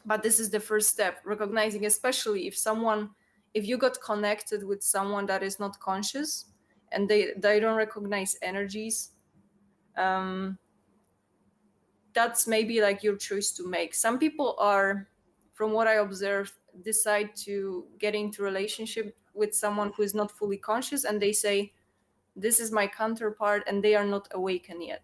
But this is the first step, recognizing, especially if someone, if you got connected with someone that is not conscious and they don't recognize energies, um that's maybe like your choice to make. Some people are, from what I observe, decide to get into relationship with someone who is not fully conscious, and they say this is my counterpart and they are not awakened yet.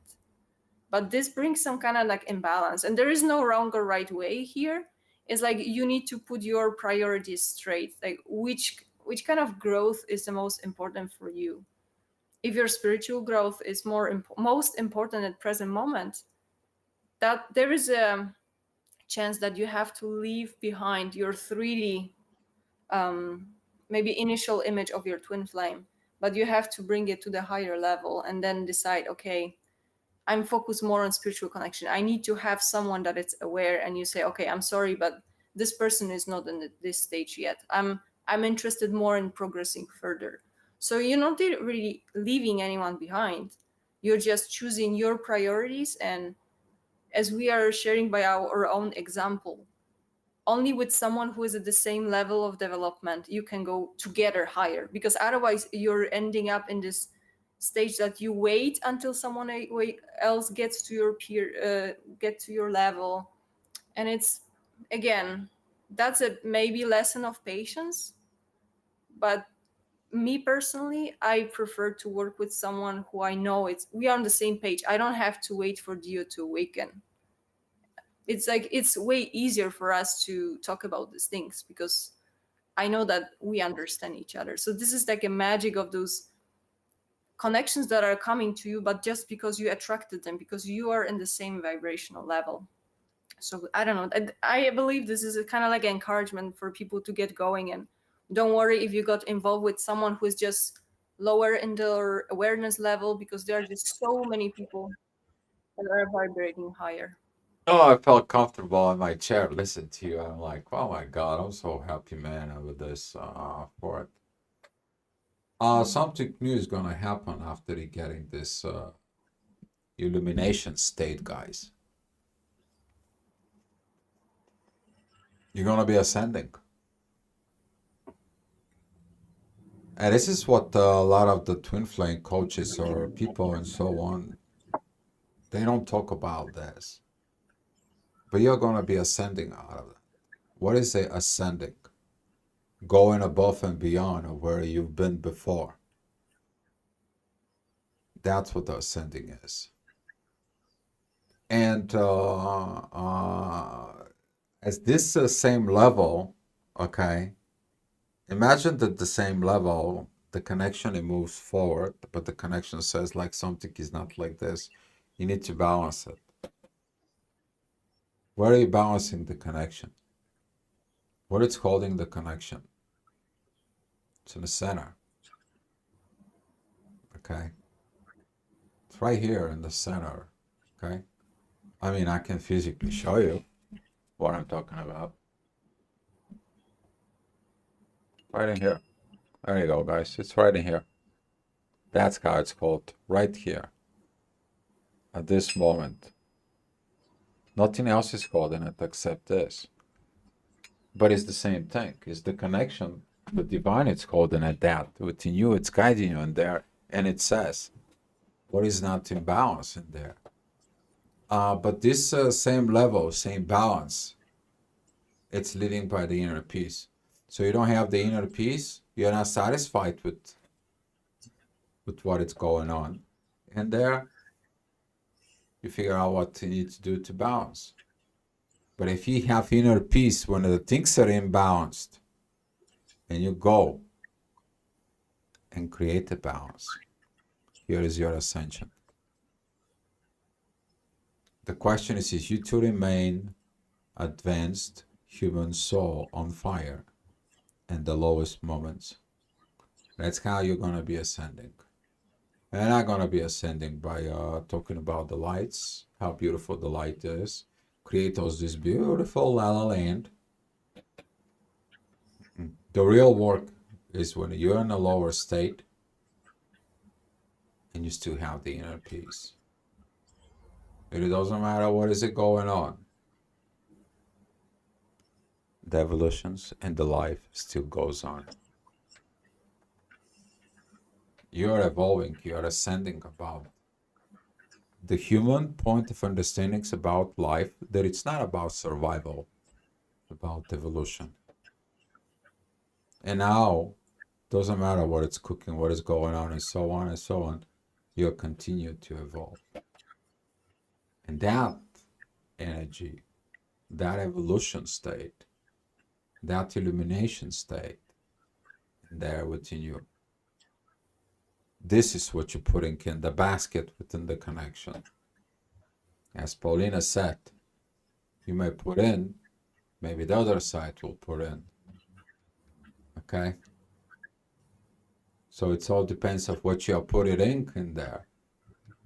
But this brings some kind of like imbalance, and there is no wrong or right way here. It's like you need to put your priorities straight, like which kind of growth is the most important for you. If your spiritual growth is most important at present moment, that there is a chance that you have to leave behind your 3D, um, maybe initial image of your twin flame, but you have to bring it to the higher level and then decide, okay, I'm focused more on spiritual connection. I need to have someone that is aware, and you say, okay, I'm sorry, but this person is not in this stage yet. I'm interested more in progressing further. So you're not really leaving anyone behind. You're just choosing your priorities, and as we are sharing by our own example, only with someone who is at the same level of development you can go together higher, because otherwise you're ending up in this stage that you wait until someone else gets to your get to your level. And it's, again, that's a maybe lesson of patience. But me personally, I prefer to work with someone who I know it's we are on the same page. I don't have to wait for Dio to awaken. It's like it's way easier for us to talk about these things because I know that we understand each other. So this is like a magic of those connections that are coming to you, but just because you attracted them, because you are in the same vibrational level. So I don't know. I believe this is a kind of like encouragement for people to get going. And don't worry if you got involved with someone who is just lower in their awareness level, because there are just so many people that are vibrating higher. Oh, I felt comfortable in my chair listening to you. I'm like, oh my God, I'm so happy, man, with this for it. Something new is gonna happen after you getting this illumination state, guys. You're gonna be ascending. And this is what a lot of the twin flame coaches or people and so on, they don't talk about this. But you're gonna be ascending out of it. What is a ascending? Going above and beyond of where you've been before. That's what the ascending is. And as this same level, okay, imagine that the same level, the connection, it moves forward, but the connection says like something is not like this. You need to balance it. Where are you balancing the connection? What is holding the connection? It's in the center. Okay. It's right here in the center. Okay. I mean, I can physically show you what I'm talking about. Right in here. There you go, guys. It's right in here. That's how it's called. Right here. At this moment. Nothing else is called in it except this. But it's the same thing. It's the connection. The divine, it's called in it that. Within you, it's guiding you in there. And it says, what is not in balance in there? But this same level, same balance, it's leading by the inner peace. So you don't have the inner peace, you're not satisfied with what is going on. And there, you figure out what you need to do to balance. But if you have inner peace when the things are imbalanced, and you go and create a balance, here is your ascension. The question is you to remain advanced human soul on fire in the lowest moments. That's how you're going to be ascending. And I'm not going to be ascending by talking about the lights, how beautiful the light is. Create us this beautiful la la land. The real work is when you're in a lower state and you still have the inner peace. It doesn't matter what is it going on. The evolutions and the life still goes on. You are evolving, you are ascending about the human point of understanding about life, that it's not about survival, about evolution. And now, doesn't matter what it's cooking, what is going on, and so on and so on, you'll continue to evolve. And that energy, that evolution state, that illumination state, there within you. This is what you're putting in the basket within the connection. As Paulina said, you may put in, maybe the other side will put in. Okay? So it all depends of what you are putting in there.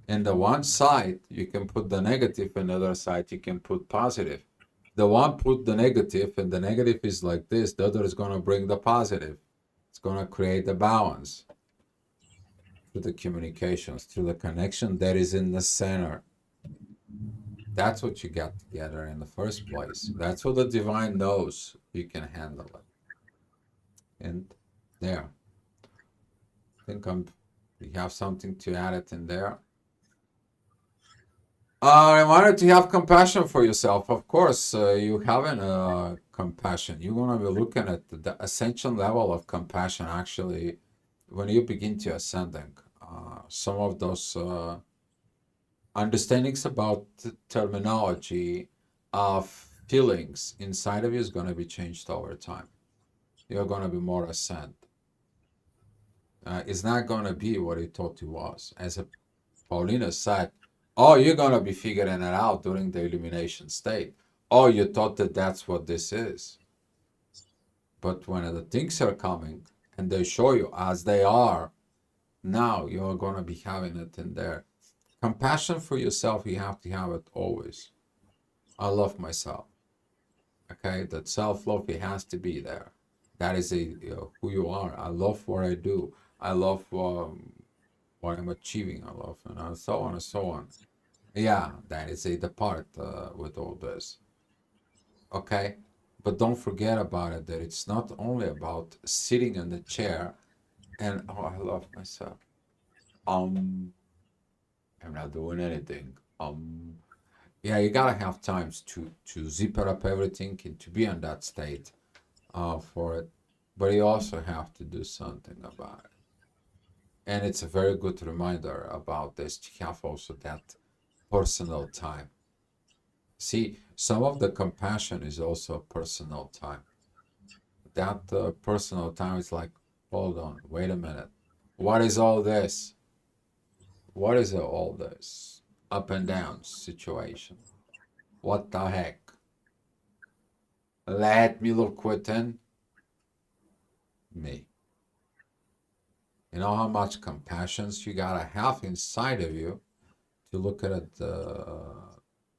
In the one side, you can put the negative, and the other side, you can put positive. The one put the negative, and the negative is like this. The other is going to bring the positive. It's going to create the balance through the communications, through the connection that is in the center. That's what you got together in the first place. That's what the divine knows you can handle it. And there, I think we have something to add it in there. I wanted to have compassion for yourself. Of course, you having compassion. You're gonna be looking at the ascension level of compassion. Actually, when you begin to ascending, some of those understandings about terminology of feelings inside of you is gonna be changed over time. You're gonna be more ascend. It's not gonna be what you thought it was. As a Paulina said, oh, you're going to be figuring it out during the illumination state. Oh, you thought that that's what this is. But when the things are coming and they show you as they are, now you're going to be having it in there. Compassion for yourself, you have to have it always. I love myself. Okay, that self-love, it has to be there. That is who you are. I love what I do. I love what I'm achieving. I love, and so on and so on. Yeah, that is the part with all this. Okay, but don't forget about it that it's not only about sitting in the chair and oh, I love myself. Um, I'm not doing anything. Yeah, you gotta have times to zip it up everything and to be in that state for it, but you also have to do something about it. And it's a very good reminder about this to have also that personal time. See, some of the compassion is also personal time. That personal time is like, hold on, wait a minute. What is all this? What is all this up and down situation? What the heck? Let me look within me. You know how much compassion you gotta have inside of you to look at it,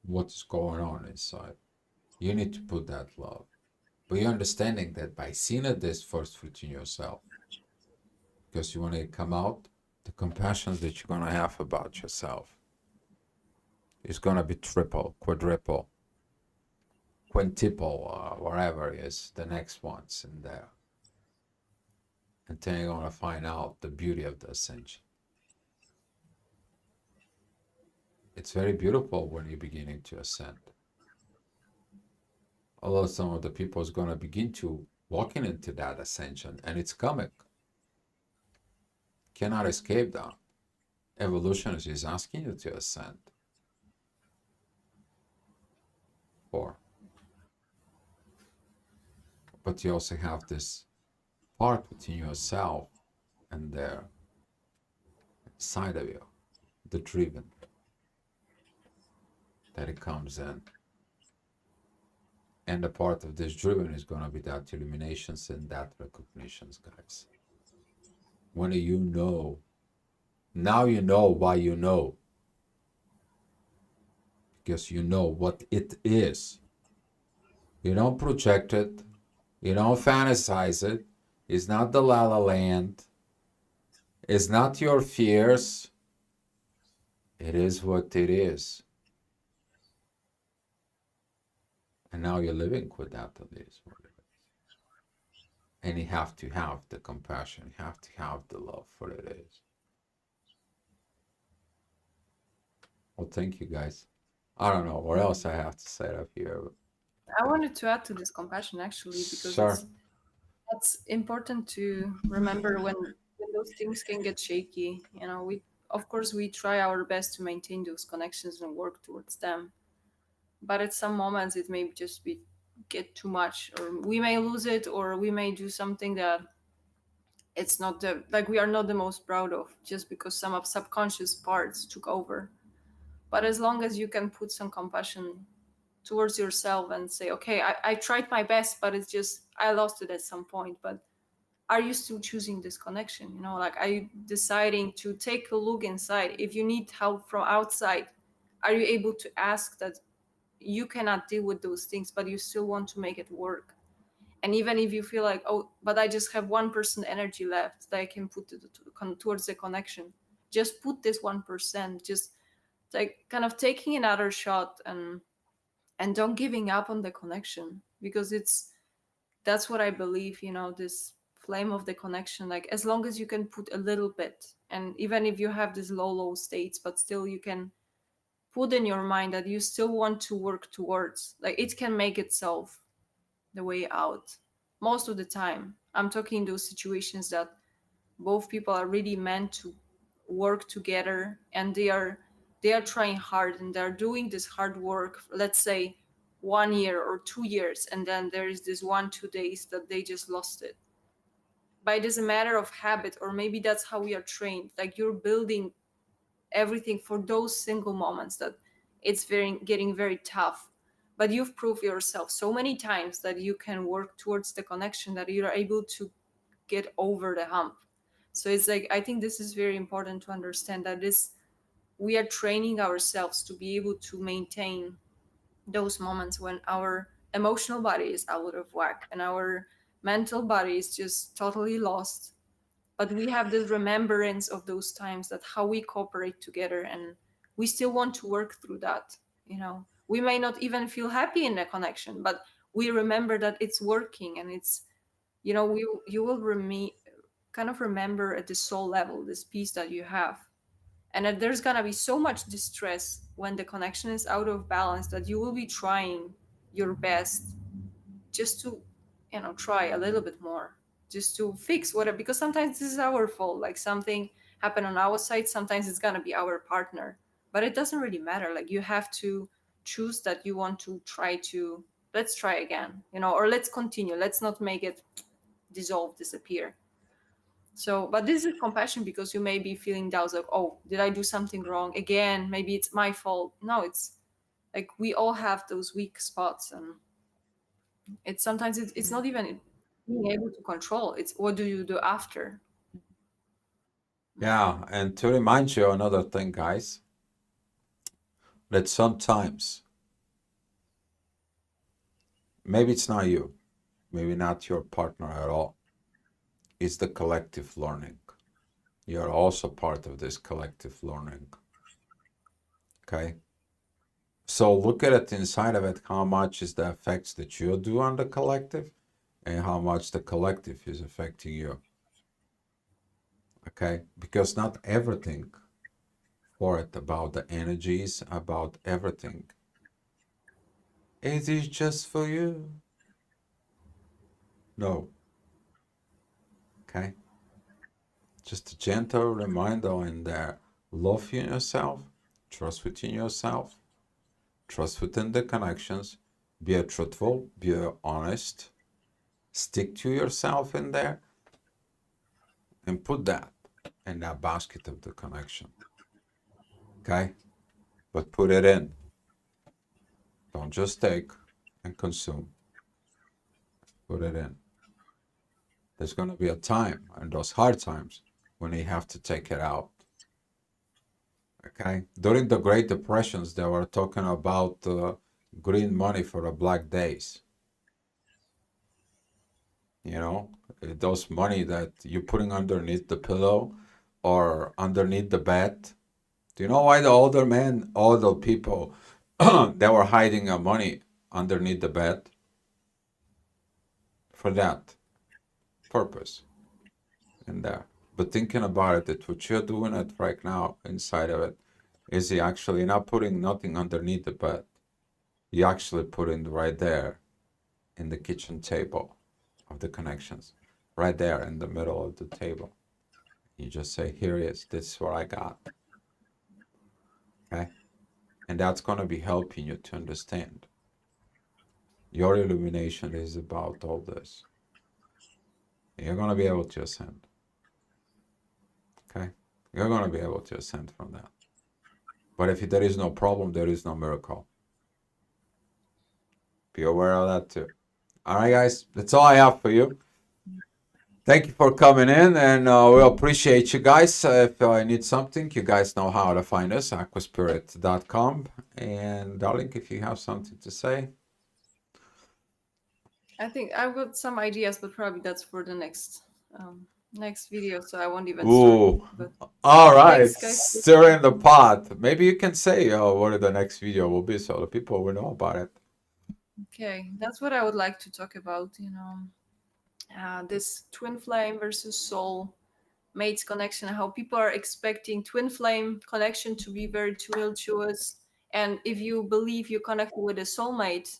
what's going on inside. You need to put that love. But you're understanding that by seeing it this first within yourself, because you want to come out, the compassion that you're going to have about yourself is going to be triple, quadruple, quintuple, whatever is the next ones in there. And then you're going to find out the beauty of the ascension. It's very beautiful when you're beginning to ascend. Although some of the people is going to begin to walking into that ascension, and it's coming. Cannot escape that. Evolution is asking you to ascend. For, but you also have this part within yourself and there side of you, the driven, that it comes in. And a part of this driven is going to be that illuminations and that recognitions, guys. When you know, now you know why you know, because you know what it is. You don't project it, you don't fantasize it. It's not the la la land, it's not your fears. It is what it is. And now you're living with that, it is what it is. And you have to have the compassion, you have to have the love for it is. Well, thank you guys. I don't know what else I have to say up here. I wanted to add to this compassion actually because Sure. that's important to remember when those things can get shaky. You know, we of course we try our best to maintain those connections and work towards them, but at some moments it may just be get too much, or we may lose it, or we may do something that it's not the like we are not the most proud of just because some of subconscious parts took over. But as long as you can put some compassion towards yourself and say, okay, I tried my best, but it's just I lost it at some point. But are you still choosing this connection? You know, like are you deciding to take a look inside? If you need help from outside, are you able to ask that you cannot deal with those things, but you still want to make it work. And even if you feel like, oh, but I just have 1% energy left that I can put towards the connection, just put this 1%, just like kind of taking another shot, and don't giving up on the connection, because that's what I believe, this flame of the connection. Like, as long as you can put a little bit, and even if you have these low states, but still you can put in your mind that you still want to work towards, like, it can make itself the way out most of the time. I'm talking those situations that both people are really meant to work together, and they are trying hard, and they're doing this hard work, let's say 1 year or 2 years, and then there is this 1 2 days that they just lost it. But it is a matter of habit, or maybe that's how we are trained. Like, you're building everything for those single moments that it's getting very tough. But you've proved yourself so many times that you can work towards the connection, that you're able to get over the hump. So it's like, I think this is very important to understand, that this we are training ourselves to be able to maintain those moments when our emotional body is out of whack and our mental body is just totally lost. But we have this remembrance of those times, that how we cooperate together, and we still want to work through that. We may not even feel happy in the connection, but we remember that it's working, and it's, you will kind of remember at the soul level this peace that you have, and that there's gonna be so much distress when the connection is out of balance, that you will be trying your best just to, try a little bit more, just to fix whatever, because sometimes this is our fault, like something happened on our side, sometimes it's gonna be our partner. But it doesn't really matter. Like, you have to choose that you want to try to, let's try again, or let's continue, let's not make it dissolve, disappear. So, but this is compassion, because you may be feeling doubts, like, oh, did I do something wrong again? Maybe it's my fault. No, it's like we all have those weak spots, and it's sometimes it's not even being able to control. It's what do you do after? Yeah, and to remind you another thing, guys, that sometimes maybe it's not you, maybe not your partner at all. It's the collective learning. You're also part of this collective learning. Okay? So look at it inside of it, how much is the effects that you do on the collective and how much the collective is affecting you. Okay? Because not everything for it about the energies, about everything. It is just for you. No. Okay? Just a gentle reminder in there. Love in yourself, trust within yourself, trust within the connections, be truthful, be honest, stick to yourself in there, and put that in that basket of the connection. Okay? But put it in. Don't just take and consume. Put it in. There's going to be a time, and those hard times, when you have to take it out. Okay? During the Great Depressions, they were talking about green money for the black days. Those money that you're putting underneath the pillow or underneath the bed. Do you know why the older men, older people, they were hiding money underneath the bed? For that purpose in there. But thinking about it, that what you're doing it right now inside of it is you actually not putting nothing underneath the bed. You actually put it right there in the kitchen table of the connections, right there in the middle of the table. You just say, here it is, this is what I got. Okay? And that's going to be helping you to understand. Your illumination is about all this. You're going to be able to ascend. Okay? You're going to be able to ascend from that. But if there is no problem, there is no miracle. Be aware of that too. All right, guys, that's all I have for you. Thank you for coming in, and we appreciate you guys. If I need something, you guys know how to find us, aquaspirit.com. And darling, if you have something to say. I think I've got some ideas, but probably that's for the next video, so I won't even start. Ooh, But all right, thanks, guys. stir in the pot. Maybe you can say what the next video will be so the people will know about it. Okay, that's what I would like to talk about. This twin flame versus soul mates connection. How people are expecting twin flame connection to be very tumultuous, and if you believe you connect with a soulmate,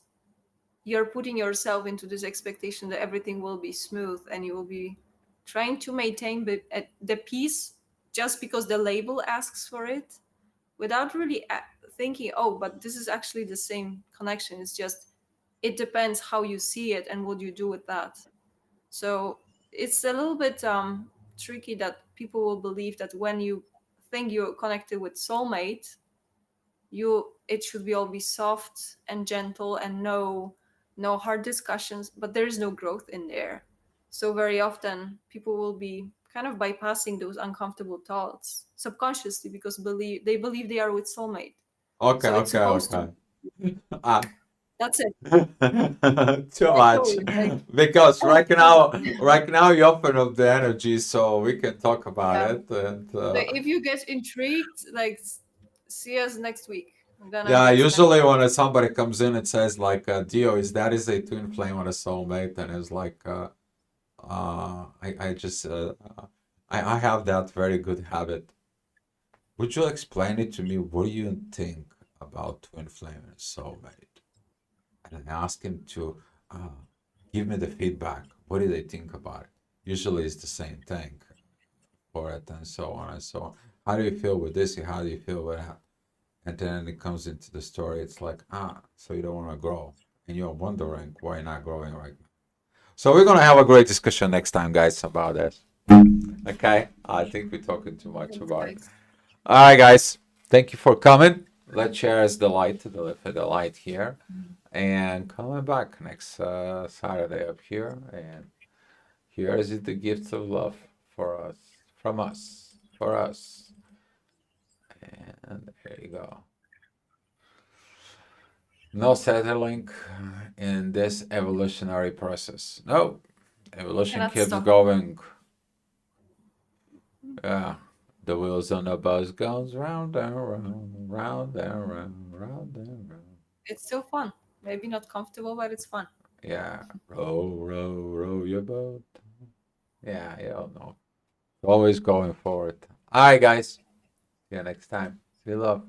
you're putting yourself into this expectation that everything will be smooth and you will be trying to maintain the peace just because the label asks for it without really thinking, oh, but this is actually the same connection. It's just, it depends how you see it and what you do with that. So it's a little bit tricky that people will believe that when you think you're connected with soulmate, it should be all be soft and gentle and no hard discussions, but there is no growth in there. So very often people will be kind of bypassing those uncomfortable thoughts subconsciously because they believe they are with soulmate. Okay, So it's okay, supposed to, okay. Ah, that's it. too much. Actually, like, Because right now you open up the energy so we can talk about yeah. it. And So if you get intrigued, like, see us next week. I'm gonna yeah, be usually expanding. when somebody comes in and says like, Dio, is that is a twin flame or a soulmate? And it's like, I just, I have that very good habit. Would you explain it to me? What do you think about twin flame and soulmate? And I ask him to uh, give me the feedback. What do they think about it? Usually it's the same thing for it and so on and so on. How do you feel with this? How do you feel with that? And then it comes into the story. It's like, so you don't want to grow. And you're wondering why you're not growing right now. So we're going to have a great discussion next time, guys, about this. Okay? I think we're talking too much Thanks, about it. guys. All right, guys. Thank you for coming. Let's share the light, the light here. And coming back next Saturday up here. And here is the gift of love for us, from us, for us. And there you go. No settling in this evolutionary process. No, evolution Cannot keeps stop. going. Yeah, the wheels on the bus goes round and round, round and round, round and round. It's still fun. Maybe not comfortable, but it's fun. Yeah, row, row, row your boat. Yeah, you don't know. Always going forward. All right, guys. See you next time. See you, love.